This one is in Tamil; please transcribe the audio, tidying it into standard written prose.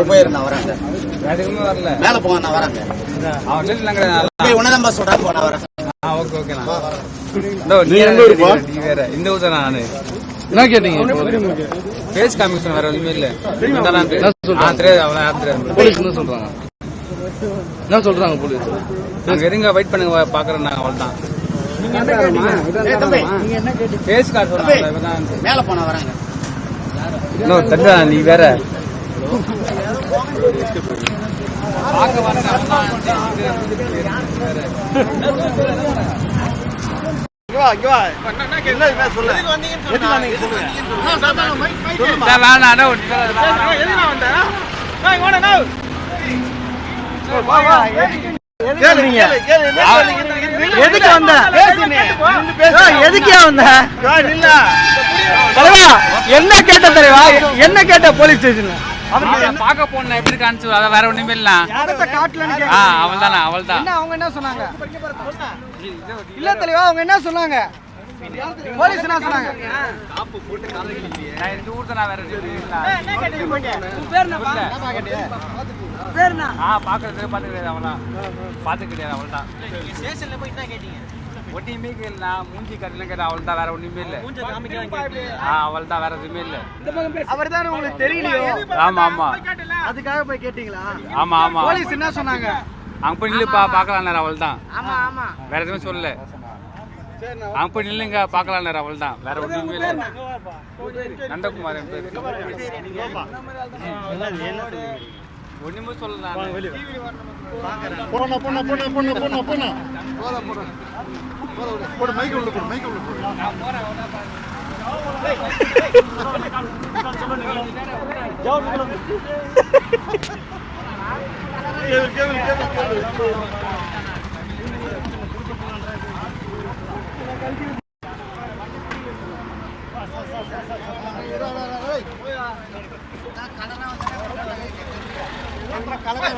போயிருந்தேன் வராங்க மேல போங்க நான் வராங்க உன்னதான் சொல்றேன் போன வரேன் இந்த ஊர் தான் நானு என்ன கேட்டீங்க பேஸ் காமிஷன் வேற ஒண்ணுமே இல்ல போலீஸ் என்ன சொல்றாங்க என்ன சொல்றாங்க போலீஸ் நாங்க இருங்க வெயிட் பண்ணுங்க பாக்குறோம் நாங்க அவ்வளவுதான் பேஸ் கார்டு சொன்னாங்க மேல போன வராங்க இன்னும் தட்டா நீ வேற பாக்க வாங்க எதுக்கு வந்த என்ன கேட்ட தலைவா என்ன கேட்ட போலீஸ் ஸ்டேஷன்ல பாக்க போன எப்படி காமிச்சு அத வேற ஒண்ணுமே இல்ல அவள்தானா அவள்தான் அவங்க என்ன சொன்னாங்க இல்ல தலைவா அவங்க என்ன சொன்னாங்க போலீஸ் என்ன சொன்னாங்க இந்த ஊர் தான் வேற பாக்குறது பாத்து கிடையாது அவள்தான் பாத்து கிடையாது அவள்தான் ஸ்டேஷன்ல போய் என்ன கேட்டீங்க ஒன்றுமே கேட்கல மூஞ்சி கட்டலாம் கேட்ட அவள் தான் வேற ஒண்ணுமே இல்ல அவள் தான் வேற எதுவுமே இல்ல அவர் தான் உங்களுக்கு தெரியலையோ ஆமா ஆமா அதுக்காக போய் கேட்டீங்களா ஆமா ஆமா போலீஸ் என்ன சொன்னாங்க அங்க போய் நில்லு பாக்கலாம் அவள் தான் ஆமா ஆமா வேற எதுவுமே சொல்லல அங்க போய் நில்லுங்க பாக்கலாம் அவள் தான் வேற ஒண்ணுமே இல்ல நந்தகுமார் என் பேரு ஒண்ணுமே சொல்லல போடு மைக் உள்ள போடு மைக் உள்ள போடு கலரா